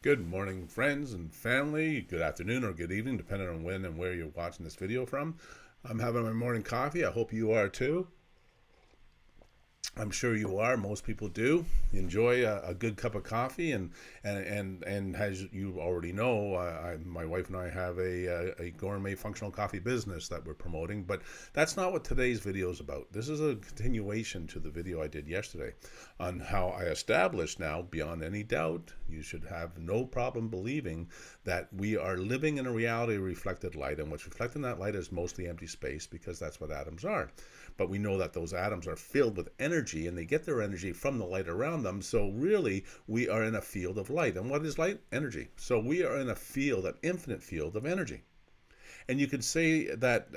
Good morning, friends and family. Good afternoon or good evening, depending on when and where you're watching this video from. I'm having my morning coffee. I hope you are too. I'm sure you are. Most people do enjoy a good cup of coffee, and as you already know, my wife and I have a gourmet functional coffee business that we're promoting. But that's not what today's video is about. This is a continuation to the video I did yesterday on how I established now, beyond any doubt, you should have no problem believing that we are living in a reality of reflected light, and what's reflecting that light is mostly empty space because that's what atoms are. But we know that those atoms are filled with energy and they get their energy from the light around them. So really, we are in a field of light. And what is light? Energy. So we are in a field, an infinite field of energy. And you could say that,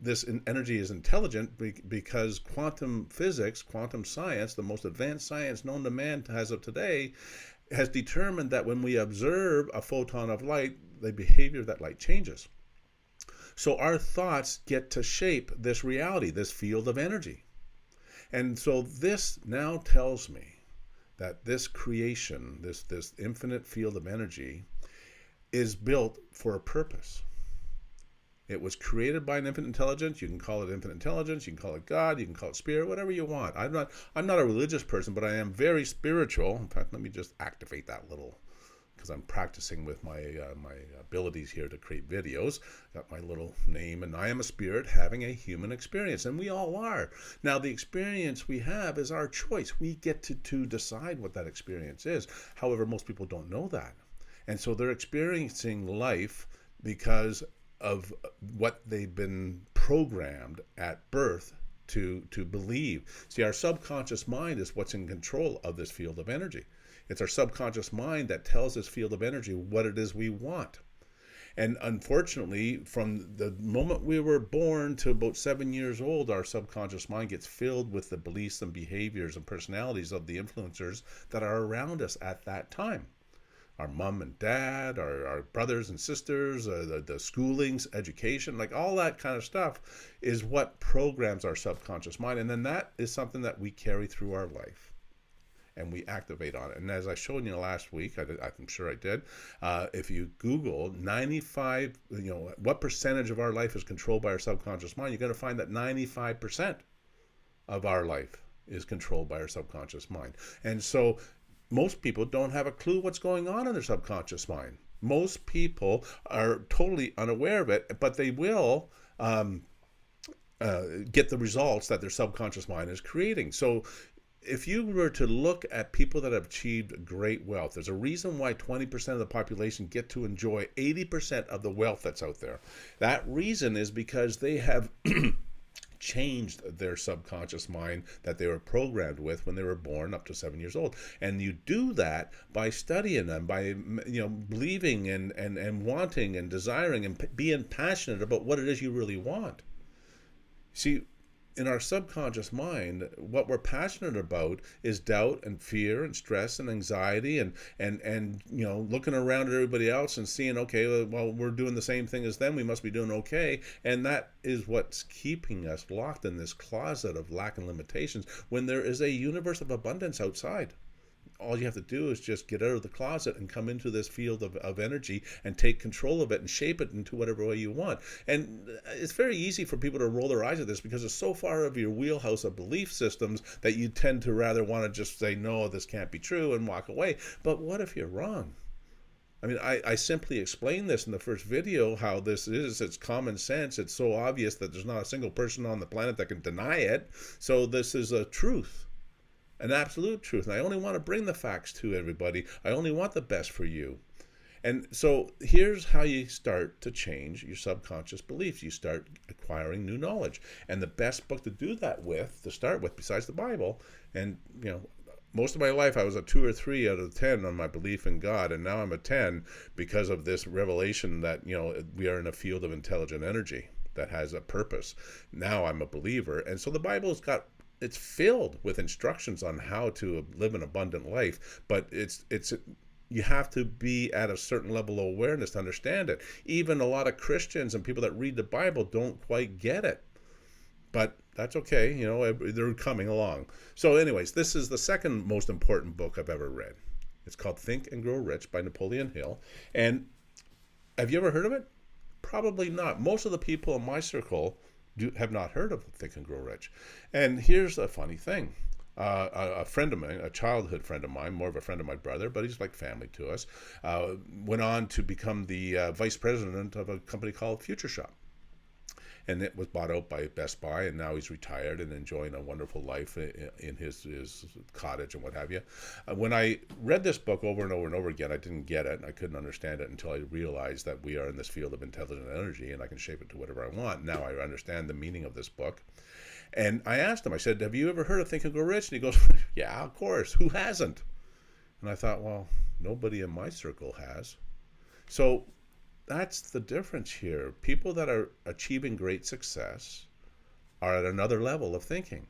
this energy is intelligent because quantum physics, quantum science, the most advanced science known to man as of today, has determined that when we observe a photon of light, the behavior of that light changes. So our thoughts get to shape this reality, this field of energy. And so this now tells me that this creation, this infinite field of energy, is built for a purpose. It was created by an infinite intelligence. You can call it infinite intelligence, you can call it God, you can call it spirit, whatever you want. I'm not a religious person, but I am very spiritual. In fact, let me just activate that little, because I'm practicing with my abilities here to create videos. Got my little name, and I am a spirit having a human experience, and we all are. Now, the experience we have is our choice. We get to decide what that experience is. However, most people don't know that. And so they're experiencing life because of what they've been programmed at birth to believe. See, our subconscious mind is what's in control of this field of energy. It's our subconscious mind that tells this field of energy what it is we want. And unfortunately, from the moment we were born to about 7 years old, our subconscious mind gets filled with the beliefs and behaviors and personalities of the influencers that are around us at that time. Our mom and dad, our brothers and sisters, the schoolings, education, like all that kind of stuff is what programs our subconscious mind. And then that is something that we carry through our life and we activate on it. And as I showed you last week, I'm sure I did, if you Google 95, what percentage of our life is controlled by our subconscious mind, you're going to find that 95% of our life is controlled by our subconscious mind. And so most people don't have a clue what's going on in their subconscious mind. Most people are totally unaware of it, but they will get the results that their subconscious mind is creating. So if you were to look at people that have achieved great wealth, there's a reason why 20% of the population get to enjoy 80% of the wealth that's out there. That reason is because they have changed their subconscious mind that they were programmed with when they were born up to 7 years old. And you do that by studying them, by believing and wanting and desiring and being passionate about what it is you really want. See, in our subconscious mind, what we're passionate about is doubt and fear and stress and anxiety and looking around at everybody else and seeing, okay, well, we're doing the same thing as them, we must be doing okay. And that is what's keeping us locked in this closet of lack and limitations when there is a universe of abundance outside. All you have to do is just get out of the closet and come into this field of energy and take control of it and shape it into whatever way you want. And it's very easy for people to roll their eyes at this because it's so far of your wheelhouse of belief systems that you tend to rather want to just say, no, this can't be true, and walk away. But what if you're wrong? I mean, I simply explained this in the first video, how this is. It's common sense. It's so obvious that there's not a single person on the planet that can deny it. So this is a truth. An absolute truth. And I only want to bring the facts to everybody. I only want the best for you. And so here's how you start to change your subconscious beliefs. You start acquiring new knowledge. And the best book to do that with, to start with, besides the Bible, and most of my life I was a 2 or 3 out of 10 on my belief in God, and now I'm a 10 because of this revelation that we are in a field of intelligent energy that has a purpose. Now I'm a believer. And so the Bible's it's filled with instructions on how to live an abundant life, but you have to be at a certain level of awareness to understand it. Even a lot of Christians and people that read the Bible don't quite get it, but that's okay. They're coming along. So anyways, this is the second most important book I've ever read. It's called Think and Grow Rich by Napoleon Hill. And have you ever heard of it? Probably not. Most of the people in my circle have not heard of Think and Grow Rich. And here's a funny thing. A friend of mine, a childhood friend of mine, more of a friend of my brother, but he's like family to us, went on to become the vice president of a company called Future Shop. And it was bought out by Best Buy, and now he's retired and enjoying a wonderful life in his cottage and what have you. When I read this book over and over and over again, I didn't get it, and I couldn't understand it until I realized that we are in this field of intelligent energy, and I can shape it to whatever I want. Now I understand the meaning of this book. And I asked him, I said, have you ever heard of Think and Grow Rich? And he goes, yeah, of course. Who hasn't? And I thought, well, nobody in my circle has. So that's the difference here. People that are achieving great success are at another level of thinking.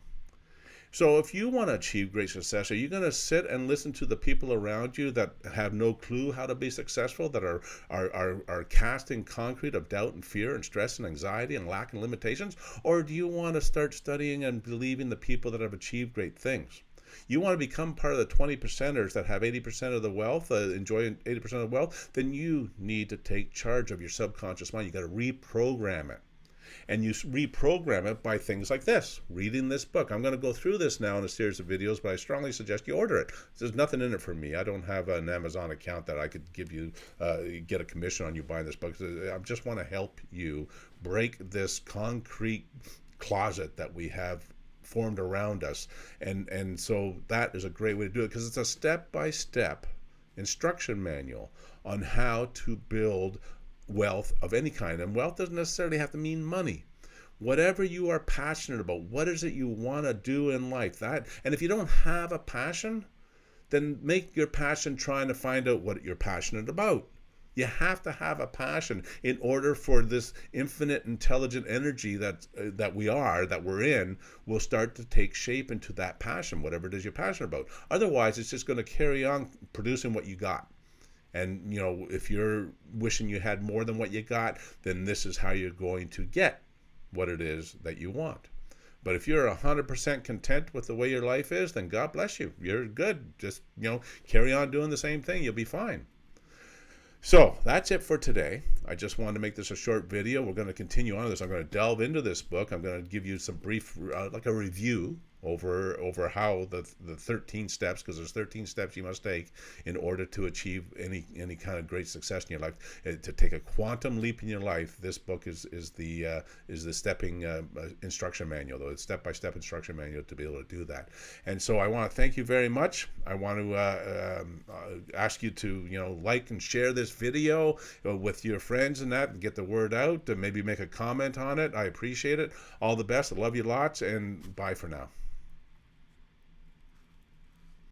So if you want to achieve great success, are you going to sit and listen to the people around you that have no clue how to be successful, that are casting concrete of doubt and fear and stress and anxiety and lack and limitations? Or do you want to start studying and believing the people that have achieved great things? You want to become part of the 20%ers that have 80% of the wealth, enjoy 80% of the wealth, then you need to take charge of your subconscious mind. You got to reprogram it. And you reprogram it by things like this, reading this book. I'm going to go through this now in a series of videos, but I strongly suggest you order it. There's nothing in it for me. I don't have an Amazon account that I could give you, get a commission on you buying this book. I just want to help you break this concrete closet that we have formed around us. And so that is a great way to do it, because it's a step-by-step instruction manual on how to build wealth of any kind. And wealth doesn't necessarily have to mean money. Whatever you are passionate about, what is it you want to do in life? And if you don't have a passion, then make your passion trying to find out what you're passionate about. You have to have a passion in order for this infinite intelligent energy that we're in, will start to take shape into that passion, whatever it is you're passionate about. Otherwise, it's just going to carry on producing what you got. And, you know, if you're wishing you had more than what you got, then this is how you're going to get what it is that you want. But if you're 100% content with the way your life is, then God bless you. You're good. Just, you know, carry on doing the same thing. You'll be fine. So that's it for today. I just wanted to make this a short video. We're going to continue on this. I'm going to delve into this book. I'm going to give you some brief, like a review over how the 13 steps, because there's 13 steps you must take in order to achieve any kind of great success in your life. To take a quantum leap in your life, this book is the stepping instruction manual, the step-by-step instruction manual to be able to do that. And so I want to thank you very much. I want to ask you to, you know, like and share this video with your friends and that, and get the word out, and maybe make a comment on it. I appreciate it. All the best. I love you lots, and bye for now.